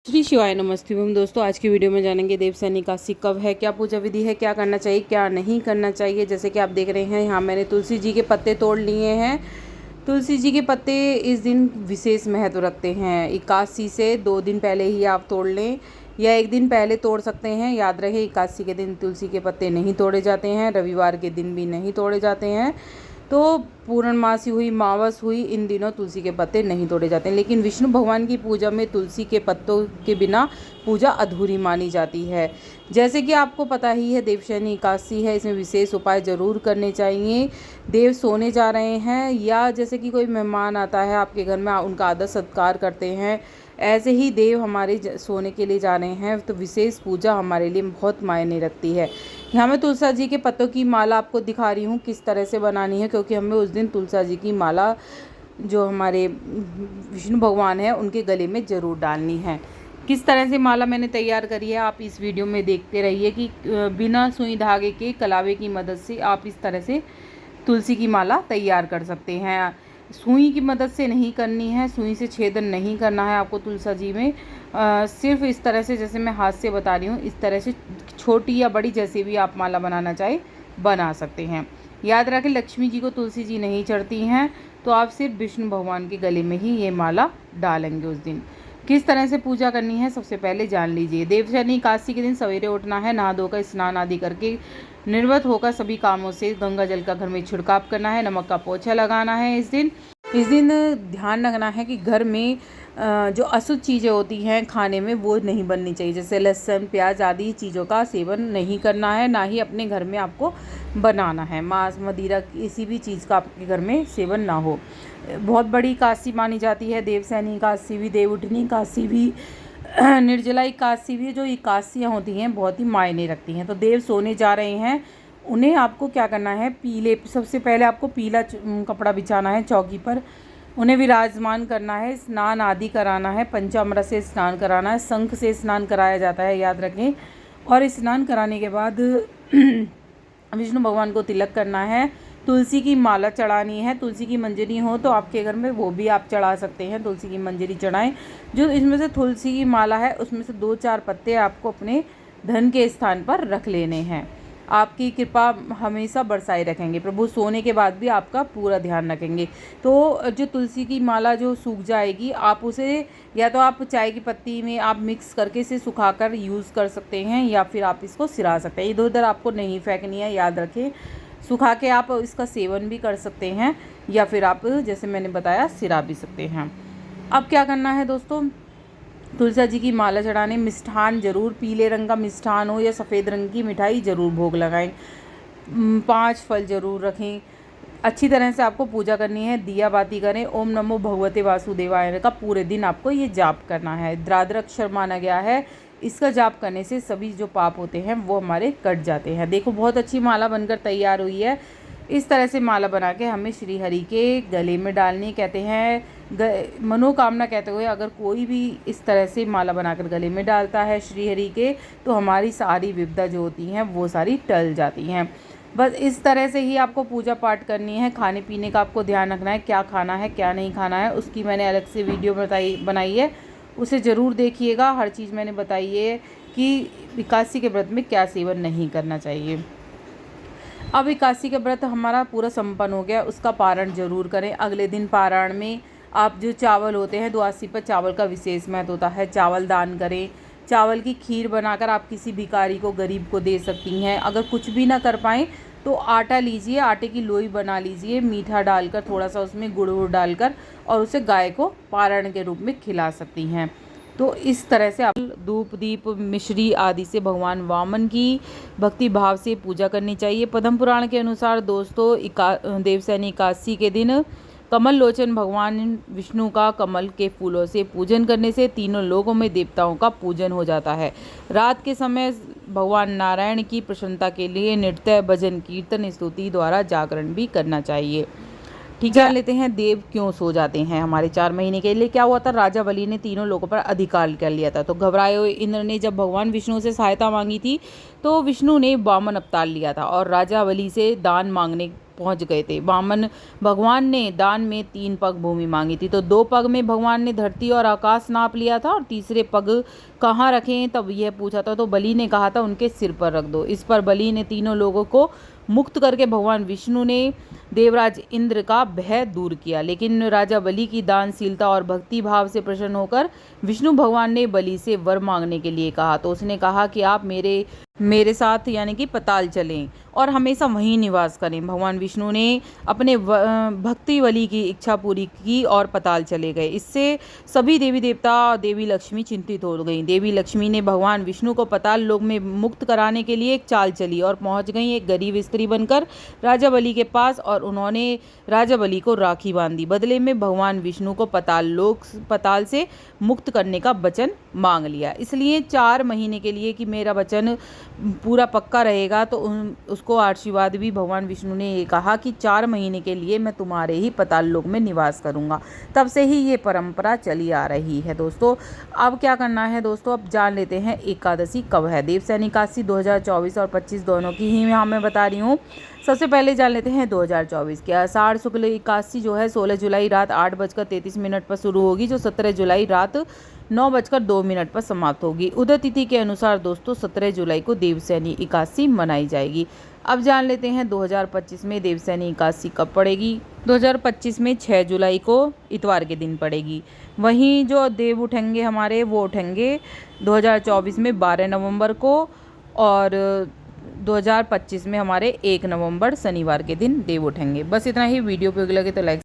श्री शिवाय नमस्ते दोस्तों। आज की वीडियो में जानेंगे देवसैनी एकादशी कब है, क्या पूजा विधि है, क्या करना चाहिए क्या नहीं करना चाहिए। जैसे कि आप देख रहे हैं यहाँ मैंने तुलसी जी के पत्ते तोड़ लिए हैं। तुलसी जी के पत्ते इस दिन विशेष महत्व रखते हैं। एकादशी से 2 दिन पहले ही आप तोड़ लें या 1 दिन पहले तोड़ सकते हैं। याद रहे एकादशी के दिन तुलसी के पत्ते नहीं तोड़े जाते हैं, रविवार के दिन भी नहीं तोड़े जाते हैं। तो पूर्णमासी हुई, मावस हुई, इन दिनों तुलसी के पत्ते नहीं तोड़े जाते हैं। लेकिन विष्णु भगवान की पूजा में तुलसी के पत्तों के बिना पूजा अधूरी मानी जाती है। जैसे कि आपको पता ही है देवशयनी एकादशी है, इसमें विशेष उपाय जरूर करने चाहिए। देव सोने जा रहे हैं या जैसे कि कोई मेहमान आता है आपके घर में, उनका आदर सत्कार करते हैं, ऐसे ही देव हमारे सोने के लिए जा रहे हैं तो विशेष पूजा हमारे लिए बहुत मायने रखती है। यहाँ मैं तुलसा जी के पत्तों की माला आपको दिखा रही हूँ किस तरह से बनानी है, क्योंकि हमें उस दिन तुलसा जी की माला जो हमारे विष्णु भगवान है उनके गले में ज़रूर डालनी है। किस तरह से माला मैंने तैयार करी है आप इस वीडियो में देखते रहिए कि बिना सुई धागे के कलावे की मदद से आप इस तरह से तुलसी की माला तैयार कर सकते हैं। सुई की मदद से नहीं करनी है, सुई से छेदन नहीं करना है आपको तुलसा जी में। सिर्फ इस तरह से जैसे मैं हाथ से बता रही हूँ, इस तरह से छोटी या बड़ी जैसे भी आप माला बनाना चाहे बना सकते हैं। याद रखें लक्ष्मी जी को तुलसी जी नहीं चढ़ती हैं, तो आप सिर्फ विष्णु भगवान के गले में ही ये माला डालेंगे उस दिन। किस तरह से पूजा करनी है सबसे पहले जान लीजिए। देवशयनी एकादशी के दिन सवेरे उठना है, नहा धोकर स्नान आदि करके निर्वत होकर सभी कामों से गंगा जल का घर में छिड़काव करना है, नमक का पोछा लगाना है। इस दिन ध्यान रखना है कि घर में जो अशुद्ध चीज़ें होती हैं खाने में वो नहीं बननी चाहिए। जैसे लहसुन, प्याज आदि चीज़ों का सेवन नहीं करना है, ना ही अपने घर में आपको बनाना है। मांस, मदिरा, किसी भी चीज़ का आपके घर में सेवन ना हो। बहुत बड़ी एकादशी मानी जाती है देवशयनी एकादशी भी, देवउठनी एकादशी भी, निर्जला एकादशी भी। जो एकादशियाँ होती हैं बहुत ही मायने रखती हैं। तो देव सोने जा रहे हैं, उन्हें आपको क्या करना है, सबसे पहले आपको पीला कपड़ा बिछाना है चौकी पर, उन्हें विराजमान करना है, स्नान आदि कराना है, पंचामृत से स्नान कराना है, शंख से स्नान कराया जाता है याद रखें। और स्नान कराने के बाद विष्णु भगवान को तिलक करना है, तुलसी की माला चढ़ानी है। तुलसी की मंजरी हो तो आपके घर में वो भी आप चढ़ा सकते हैं, तुलसी की मंजरी चढ़ाएं। जो इसमें से तुलसी की माला है उसमें से 2-4 पत्ते आपको अपने धन के स्थान पर रख लेने हैं। आपकी कृपा हमेशा बरसाए रखेंगे प्रभु, सोने के बाद भी आपका पूरा ध्यान रखेंगे। तो जो तुलसी की माला जो सूख जाएगी, आप उसे या तो आप चाय की पत्ती में आप मिक्स करके इसे सुखाकर यूज़ कर सकते हैं, या फिर आप इसको सिरा सकते हैं। इधर उधर आपको नहीं फेंकनी है, याद रखें। सुखा के आप इसका सेवन भी कर सकते हैं, या फिर आप जैसे मैंने बताया सिरा भी सकते हैं। अब क्या करना है दोस्तों, तुलसा जी की माला चढ़ाने मिष्ठान जरूर, पीले रंग का मिष्ठान हो या सफ़ेद रंग की मिठाई ज़रूर भोग लगाएं। 5 फल ज़रूर रखें। अच्छी तरह से आपको पूजा करनी है, दिया बाती करें। ओम नमो भगवते वासुदेवाय का पूरे दिन आपको ये जाप करना है। द्राद्र अक्षर माना गया है, इसका जाप करने से सभी जो पाप होते हैं वो हमारे कट जाते हैं। देखो बहुत अच्छी माला बनकर तैयार हुई है। इस तरह से माला बना के हमें श्री हरि के गले में डालनी। कहते हैं मनोकामना कहते हुए अगर कोई भी इस तरह से माला बनाकर गले में डालता है श्री हरि के, तो हमारी सारी विपदा जो होती हैं वो सारी टल जाती हैं। बस इस तरह से ही आपको पूजा पाठ करनी है। खाने पीने का आपको ध्यान रखना है, क्या खाना है क्या नहीं खाना है, उसकी मैंने अलग से वीडियो बनाई है, उसे ज़रूर देखिएगा। हर चीज़ मैंने बताई है कि एकादशी के व्रत में क्या सेवन नहीं करना चाहिए। अब एकादशी का व्रत हमारा पूरा संपन्न हो गया, उसका पारण जरूर करें। अगले दिन पारण में आप जो चावल होते हैं, द्वादशी पर चावल का विशेष महत्व होता है, चावल दान करें। चावल की खीर बनाकर आप किसी भिखारी को, गरीब को दे सकती हैं। अगर कुछ भी ना कर पाएँ तो आटा लीजिए, आटे की लोई बना लीजिए, मीठा डालकर, थोड़ा सा उसमें गुड़ डालकर, और उसे गाय को पारण के रूप में खिला सकती हैं। तो इस तरह से आप धूप, दीप, मिश्री आदि से भगवान वामन की भक्ति भाव से पूजा करनी चाहिए। पद्म पुराण के अनुसार दोस्तों देवशयनी एकादशी के दिन कमल लोचन भगवान विष्णु का कमल के फूलों से पूजन करने से तीनों लोकों में देवताओं का पूजन हो जाता है। रात के समय भगवान नारायण की प्रसन्नता के लिए नृत्य, भजन, कीर्तन, स्तुति द्वारा जागरण भी करना चाहिए। ठीक है, जान लेते हैं देव क्यों सो जाते हैं हमारे 4 महीने के लिए। क्या हुआ था, राजा बलि ने तीनों लोगों पर अधिकार कर लिया था। तो घबराए हुए इंद्र ने जब भगवान विष्णु से सहायता मांगी थी, तो विष्णु ने वामन अवतार लिया था और राजा बलि से दान मांगने पहुंच गए थे। वामन भगवान ने दान में 3 पग भूमि मांगी थी, तो 2 पग में भगवान ने धरती और आकाश नाप लिया था और तीसरे पग कहाँ रखें तब यह पूछा था, तो बलि ने कहा था उनके सिर पर रख दो। इस पर बलि ने तीनों लोगों को मुक्त करके भगवान विष्णु ने देवराज इंद्र का भय दूर किया। लेकिन राजा बलि की दानशीलता और भक्ति भाव से प्रसन्न होकर विष्णु भगवान ने बलि से वर मांगने के लिए कहा। तो उसने कहा कि आप मेरे साथ यानी कि पताल चलें और हमेशा वहीं निवास करें। भगवान विष्णु ने अपने भक्ति बलि की इच्छा पूरी की और पताल चले गए। इससे सभी देवी देवता और देवी लक्ष्मी चिंतित हो गईं। देवी लक्ष्मी ने भगवान विष्णु को पताल लोक में मुक्त कराने के लिए एक चाल चली और पहुंच गई एक गरीब स्त्री बनकर राजा बलि के पास, और उन्होंने राजा बलि को राखी बांधी। बदले में भगवान विष्णु को पताल से मुक्त करने का वचन मांग लिया। इसलिए 4 महीने के लिए कि मेरा वचन पूरा पक्का रहेगा, तो उसको आशीर्वाद भी भगवान विष्णु ने ये कहा कि 4 महीने के लिए मैं तुम्हारे ही पताल लोक में निवास करूंगा। तब से ही ये परंपरा चली आ रही है दोस्तों। अब क्या करना है दोस्तों, अब जान लेते हैं एकादशी कब है। देवसैनी एकादशी 2024 और 25 दोनों की ही यहाँ मैं बता रही हूँ। सबसे पहले जान लेते हैं 2024 की। आषाढ़ शुक्ल एकादशी जो है 16 जुलाई रात 8:33 पर शुरू होगी, जो 17 जुलाई रात 9:02 पर समाप्त होगी। उदय तिथि के अनुसार दोस्तों 17 जुलाई को देवसैनी एकादशी मनाई जाएगी। अब जान लेते हैं 2025 में देवसैनी एकादशी कब पड़ेगी। 2025 में 6 जुलाई को इतवार के दिन पड़ेगी। वहीं जो देव उठेंगे हमारे वो उठेंगे 2024 में 12 नवंबर को, और 2025 में हमारे 1 नवंबर शनिवार के दिन देव उठेंगे। बस इतना ही। वीडियो पे लगे तो लाइक